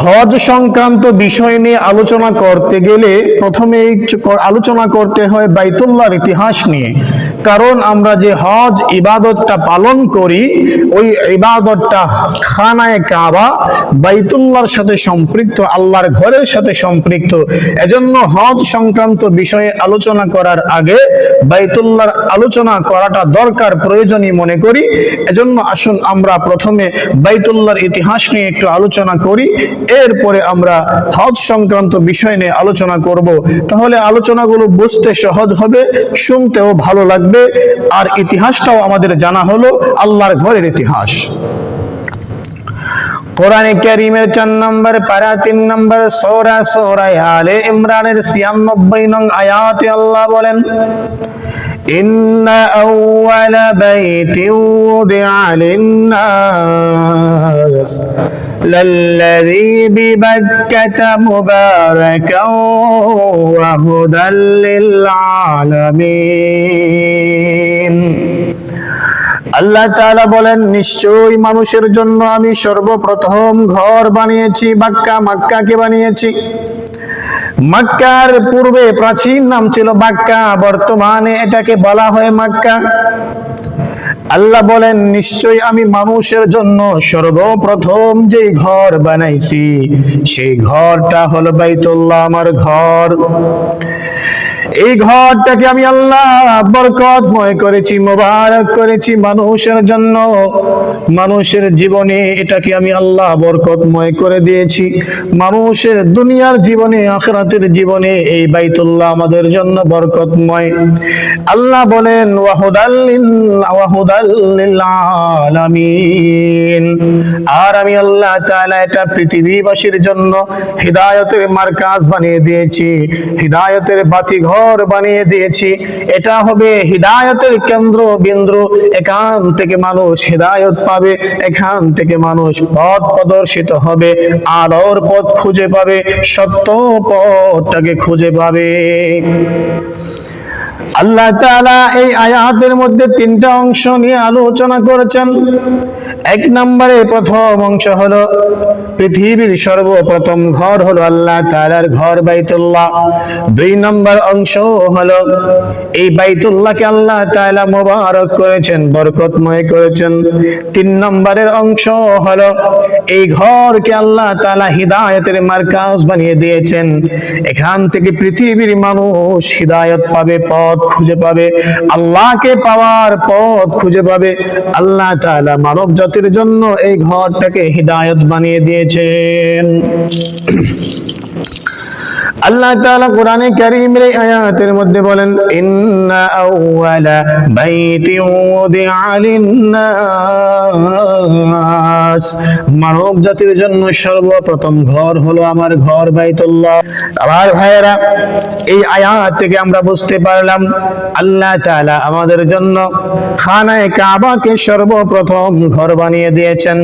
হজ সংক্রান্ত বিষয় নিয়ে আলোচনা করতে গেলে প্রথমে আলোচনা করতে হয় বাইতুল্লাহর ইতিহাস নিয়ে। কারণ আমরা যে হজ ইবাদতটা পালন করি, ওই ইবাদতটা খানায়ে কাবা বাইতুল্লাহর সাথে সম্পৃক্ত, আল্লাহর ঘরের সাথে সম্পৃক্ত। এজন্য হজ সংক্রান্ত বিষয়ে আলোচনা করার আগে বাইতুল্লাহর আলোচনা করাটা দরকার, প্রয়োজনীয় মনে করি। এজন্য আসুন আমরা প্রথমে বাইতুল্লাহর ইতিহাস নিয়ে একটু আলোচনা করি, এরপরে আমরা হজ সংক্রান্ত বিষয় নিয়ে আলোচনা করব। তাহলে আলোচনাগুলো বুঝতে সহজ হবে, শুনতেও ভালো লাগবে, আর ইতিহাসটাও আমাদের জানা হলো, আল্লাহর ঘরের ইতিহাস। কোরআনে কারীমের 4 নম্বর পারা 3 নম্বর সূরা সূরা আলে ইমরানের 96 নং আয়াতে আল্লাহ বলেন, ইন্না আউওয়ালা বাইতিন উদিআ লিন-নাস লাল্লাযী বিবাক্কাতা মুবারাকান ওয়া হুদাল লিল-আলামিন। আল্লাহ তাআলা বলেন, নিশ্চয়ই মানুষের জন্য আমি সর্বপ্রথম ঘর বানিয়েছি মক্কা, মক্কাকে বানিয়েছি। মক্কার পূর্বে প্রাচীন নাম ছিল বাক্কা, বর্তমানে এটাকে বলা হয় মক্কা। আল্লাহ বলেন, নিশ্চয়ই আমি মানুষের জন্য সর্বপ্রথম যে ঘর বানাইছি সেই ঘরটা হলো বাইতুল্লাহ, আমার ঘর। এই ঘরটাকে আমি আল্লাহ বরকতময় করেছি, মোবারক করেছি মানুষের জন্য। মানুষের জীবনে এটাকে আমি আল্লাহ বরকতময় করে দিয়েছি। মানুষের দুনিয়ার জীবনে, আখিরাতের জীবনে এই বাইতুল্লাহ আমাদের জন্য বরকতময়। আল্লাহ বলেন, ওয়া হুদাল লিল-আলামিন। আর আমি আল্লাহ তাআলা এটা পৃথিবীবাসীর জন্য হিদায়াতের মার্কাজ বানিয়ে দিয়েছি, হিদায়াতের বাতিঘর বানিয়ে দিয়েছি। এটা হবে হিদায়াতের কেন্দ্র বিন্দু। এখান থেকে মানুষ হিদায়াত পাবে, এখান থেকে মানুষ পথ প্রদর্শিত হবে, আলোর পথ খুঁজে পাবে, সত্য পথটাকে খুঁজে পাবে। আল্লাহ তাআলা এই আয়াতের মধ্যে 3টা অংশ নিয়ে আলোচনা করেছেন। 1 নম্বরে প্রথম অংশ হলো পৃথিবীর সর্বপ্রথম ঘর হলো আল্লাহ তাআলার ঘর বাইতুল্লাহ। 2 নম্বর অংশ হলো এই বাইতুল্লাহকে আল্লাহ তাআলা মোবারক করেছেন, বরকতময় করেছেন। 3 নম্বরের অংশ হলো এই ঘরকে আল্লাহ তাআলা হিদায়াতের মার্কাজ বানিয়ে দিয়েছেন। এখান থেকে পৃথিবীর মানুষ হিদায়াত পাবে, পথ খুঁজে পাবে, আল্লাহকে পাওয়ার পথ খুঁজে পাবে। আল্লাহ তাআলা মানব জাতির জন্য এই ঘরটাকে হিদায়াত বানিয়ে দিয়েছেন। আল্লাহ তাআলা কোরআনে কারীমের আয়াতের মধ্যে বলেন, ইন্না আউওয়ালা বাইতিন উদিআ লিন-নাস। মানব জাতির জন্য সর্বপ্রথম ঘর হলো আমার ঘর বাইতুল্লাহ। আমার ভাইয়েরা, এই আয়াত থেকে আমরা বুঝতে পারলাম আল্লাহ তাআলা আমাদের জন্য খানায়ে কাবাকে সর্বপ্রথম ঘর বানিয়ে দিয়েছেন।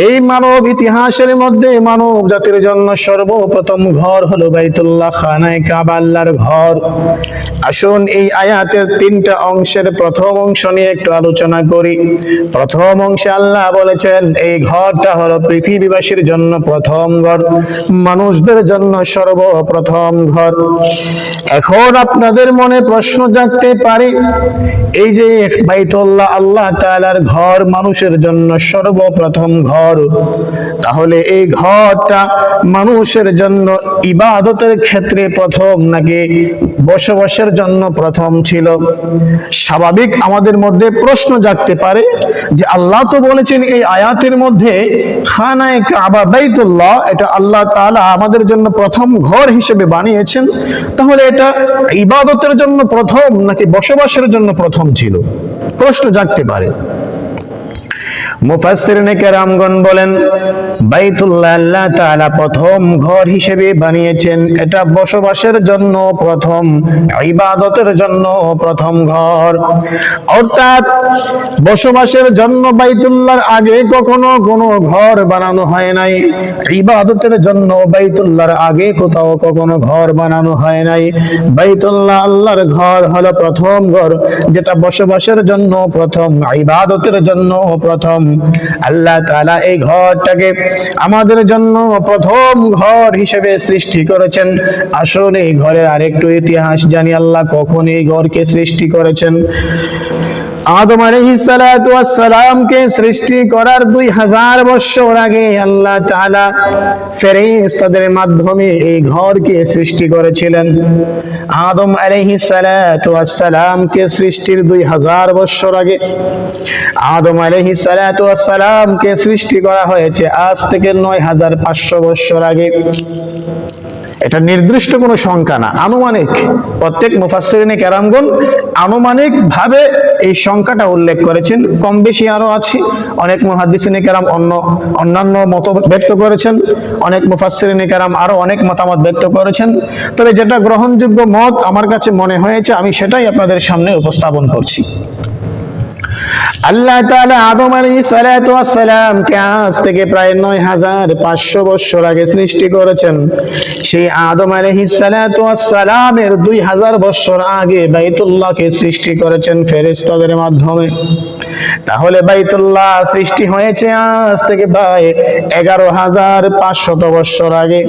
এই মানব ইতিহাসের মধ্যে মানব জাতির জন্য সর্বপ্রথম ঘর হলো বাইতুল্লাহ, খানায়ে কাবা, আল্লাহর ঘর। আসুন এই আয়াতের 3টা অংশের প্রথম অংশ নিয়ে একটু আলোচনা করি। প্রথম অংশে আল্লাহ বলেছেন এই ঘরটা হলো পৃথিবীবাসীর জন্য প্রথম ঘর, মানুষদের জন্য সর্বপ্রথম ঘর। এখন আপনাদের মনে প্রশ্ন জাগতে পারে, এই যে বাইতুল্লাহ আল্লাহ তাআলার ঘর, মানুষের জন্য সর্বপ্রথম ঘর, তাহলে এই ঘরটা মানুষের জন্য ইবাদতের ক্ষেত্রে প্রথম নাকি বসবাসের জন্য প্রথম ছিল? স্বাভাবিক আমাদের মধ্যে প্রশ্ন জাগতে পারে যে আল্লাহ তো বলেছেন এই আয়াতের মধ্যে খানায়ে কাবা বাইতুল্লাহ এটা আল্লাহ তাআলা আমাদের জন্য প্রথম ঘর হিসেবে বানিয়েছেন, তাহলে এটা ইবাদতের জন্য প্রথম নাকি বসবাসের জন্য প্রথম ছিল? প্রশ্ন জাগতে পারে। মুফাসসিরিনে কেরামগণ বলেন, বাইতুল্লাহ আল্লাহ তাআলা প্রথম ঘর হিসেবে বানিয়েছেন, এটা বসবাসের জন্য প্রথম, ইবাদতের জন্য প্রথম ঘর। অর্থাৎ বসবাসের জন্য বাইতুল্লাহর আগে কখনো কোনো ঘর বানানো হয় নাই, ইবাদতের জন্য বাইতুল্লাহর আগে কোথাও কখনো ঘর বানানো হয় নাই। বাইতুল্লাহ আল্লাহর ঘর হলো প্রথম ঘর, যেটা বসবাসের জন্য প্রথম, ইবাদতের জন্য প্রথম। আল্লাহ তাআলা এই ঘরটাকে আমাদের জন্য প্রথম ঘর হিসেবে সৃষ্টি করেছেন। আসুন এই ঘরের আরেকটু ইতিহাস জানি। আল্লাহ কখন এই ঘরকে সৃষ্টি করেছেন? আদম আলাইহিস সালাতু ওয়াস সালামকে সৃষ্টি করার 2000 বছর আগে আল্লাহ তাআলা ফেরেশতাদের মাধ্যমে এই ঘরকে সৃষ্টি করেছিলেন। আদম আলাইহিস সালাতু ওয়াস সালামকে সৃষ্টির 2000 বছর আগে আদম আলাইহিস সালাতু ওয়াস সালামকে সৃষ্টি করা হয়েছে আজ থেকে 9500 বছর আগে। এটা নির্দিষ্ট কোনো সংখ্যা না, আনুমানিক। প্রত্যেক মুফাসসিরিনে কেরামগণ আনুমানিক ভাবে এই সংখ্যাটা উল্লেখ করেছেন, কম বেশি আরো আছে। অনেক মুহাদ্দিসিনে কেরাম অন্যান্য মত ব্যক্ত করেছেন, অনেক মুফাসসিরিনে কেরাম আরো অনেক মতামত ব্যক্ত করেছেন। তবে যেটা গ্রহণযোগ্য মত আমার কাছে মনে হয়েছে, আমি সেটাই আপনাদের সামনে উপস্থাপন করছি। আল্লাহ তাআলা আদম আলাইহিস সালাতু ওয়াস সালামকে আজ থেকে প্রায় 9500 বছর আগে সৃষ্টি করেছেন। সেই আদম আলাইহিস সালাতু ওয়াস সালামের 2000 বছর আগে বাইতুল্লাহকে সৃষ্টি করেছেন ফেরেশতাদের মাধ্যমে। তাহলে বাইতুল্লাহ সৃষ্টি হয়েছে আজ থেকে প্রায় 11500 বছর আগে।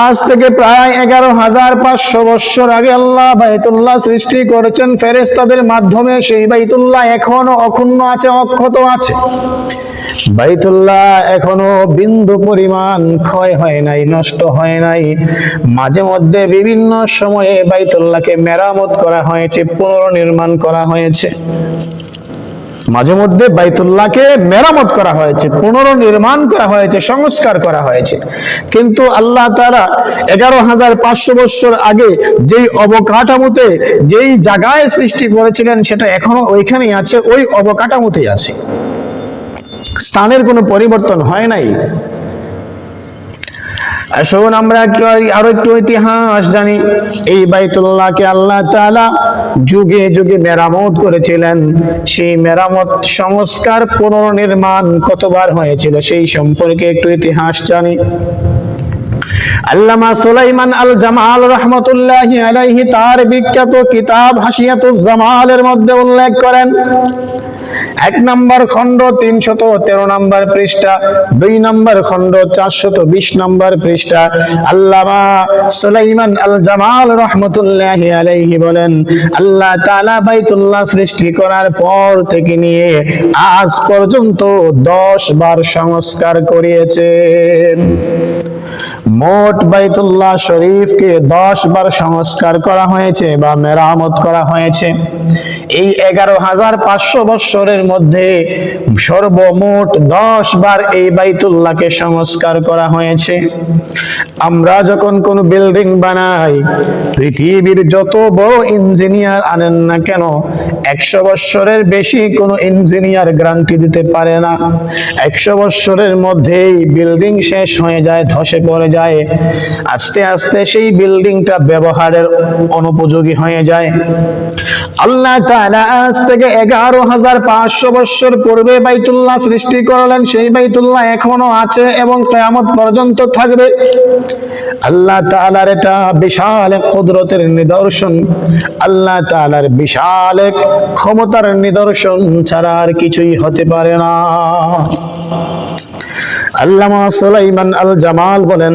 আজ থেকে প্রায় 11500 বছর আগে আল্লাহ বাইতুল্লাহ সৃষ্টি করেছেন ফেরেশতাদের মাধ্যমে। সেই বাইতুল্লাহ এখনো অক্ষুণ্ণ আছে, অক্ষত আছে। বাইতুল্লাহ এখনো বিন্দু পরিমাণ ক্ষয় হয় নাই, নষ্ট হয় নাই। মাঝে মধ্যে বিভিন্ন সময়ে বাইতুল্লাহকে মেরামত করা হয়েছে, পুনর্নির্মাণ করা হয়েছে। মাঝে মধ্যে বাইতুল্লাহকে মেরামত করা হয়েছে, পুনর্নির্মাণ করা হয়েছে, সংস্কার করা হয়েছে। কিন্তু আল্লাহ তাআলা 11500 বছর আগে যেই অবকাঠামোতে, যেই জায়গায় সৃষ্টি করেছিলেন, সেটা এখনো ওইখানেই আছে, ওই অবকাঠামোতেই আছে। স্থানের কোনো পরিবর্তন হয় নাই। আসুন আমরা আরো একটু ইতিহাস জানি। এই বাইতুল্লাহকে আল্লাহ তাআলা যুগে যুগে মেরামত করেছিলেন। সেই মেরামত, সংস্কার, পুনর্নির্মাণ কতবার হয়েছিল সেই সম্পর্কে একটু ইতিহাস জানি। আল্লামা সুলাইমান আল জামাল রাহমাতুল্লাহি আলাইহি তার বিখ্যাত কিতাব হাশিয়াতুজ জামালের মধ্যে উল্লেখ করেন, 1 নম্বর খণ্ড 313 নম্বর পৃষ্ঠা, 2 নম্বর খণ্ড 420 নম্বর পৃষ্ঠা, আল্লামা সুলাইমান আল জামাল রাহমাতুল্লাহি আলাইহি বলেন, আল্লাহ তাআলা বাইতুল্লাহ সৃষ্টি করার পর থেকে নিয়ে আজ পর্যন্ত 10 বার সংস্কার করিয়েছেন। মোট বাইতুল্লাহ শরীফকে 10 বার সংস্কার করা হয়েছে বা মেরামত করা হয়েছে। এই 11500 বছরের মধ্যে সর্বমোট 10 বার এই বাইতুল্লাহকে সংস্কার করা হয়েছে। আমরা যখন কোন বিল্ডিং বানাই, পৃথিবীর যত বড় ইঞ্জিনিয়ার আনেন না কেন, 100 বছরের বেশি কোনো ইঞ্জিনিয়ার গ্যারান্টি দিতে পারে না। 100 বছরের মধ্যেই বিল্ডিং শেষ হয়ে যায়, ধসে পড়ে যায়। আস্তে আস্তে সেই বিল্ডিংটা ব্যবহারের অনুপযোগী হয়ে যায়। আল্লাহ তাআলা আজ থেকে 11500 বছর পূর্বে বাইতুল্লাহ সৃষ্টি করলেন। সেই বাইতুল্লাহ এখনো আছে এবং কিয়ামত পর্যন্ত থাকবে। আল্লাহ তাআলার এটা বিশাল এক কুদরতের নিদর্শন, আল্লাহ তাআলার বিশাল এক ক্ষমতার নিদর্শন ছাড়া আর কিছুই হতে পারে না। আল্লামা সুলাইমান আল জামাল বলেন,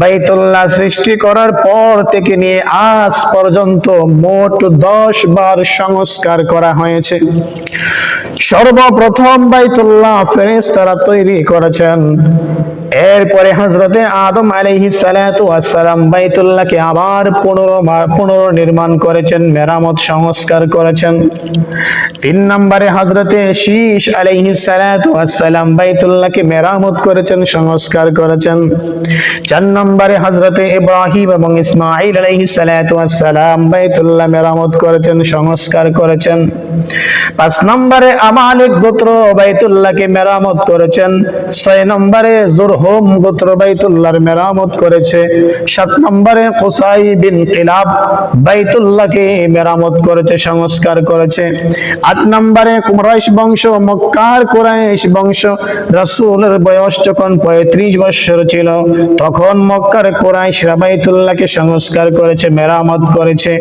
বাইতুল্লাহ সৃষ্টি করার পর থেকে নিয়ে আজ পর্যন্ত মোট 10 বার সংস্কার করা হয়েছে। সর্বপ্রথম বাইতুল্লাহ ফেরেশতারা তৈরি করেছেন। এরপরে হযরতে আদম আলাইহিস সালাতু ওয়াস সালাম বাইতুল্লাহকে আবার পুনর্নির্মাণ করেছেন, মেরামত সংস্কার করেছেন। 3 নম্বরে হযরতে শীশ আলাইহিস সালাতু ওয়াস সালাম বাইতুল্লাহকে মেরামত করেছেন, সংস্কার করেছেন। 4 নম্বরে হযরতে ইব্রাহিম এবং ইসমাঈল আলাইহিস সালাতু ওয়াস সালাম বাইতুল্লাহ মেরামত করেছেন, সংস্কার করেছেন। 5 নম্বরে আমালিক গোত্র বাইতুল্লাহকে মেরামত করেছেন। 6 নম্বরে জুরহুম গোত্র বাইতুল্লাহর মেরামত করেছে। 7 নম্বরে কুসাই বিন কিলাব বাইতুল্লাহকে মেরামত করেছে, সংস্কার করেছে। 8 নম্বরে কুরাইশ বংশ, মক্কার কুরাইশ বংশ রাসূলের বয়স বয়স যখন 35 বছর ছিল তখন মক্কার কুরাইশরা বাইতুল্লাহকে সংস্কার করেছে, মেরামত করেছে।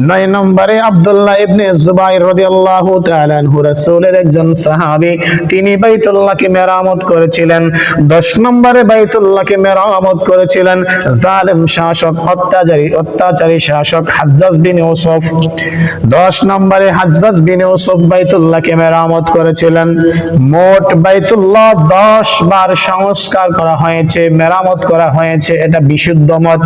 9 নম্বরে আব্দুল্লাহ ইবনে জুবাইর রাদিয়াল্লাহু তাআলা আনহু রাসূলের একজন সাহাবী, তিনি বাইতুল্লাহকে মেরামত করেছিলেন। 10 নম্বরে বাইতুল্লাহকে মেরামত করেছিলেন জালেম শাসক, অত্যাচারী শাসক হাজ্জাজ বিন ইউসুফ। 10 নম্বরে হাজ্জাজ বিন ইউসুফ বাইতুল্লাহকে মেরামত করেছিলেন। মোট বাইতুল্লাহ 10 বার সংস্কার করা হয়েছে, মেরামত করা হয়েছে, এটা বিশুদ্ধ মত।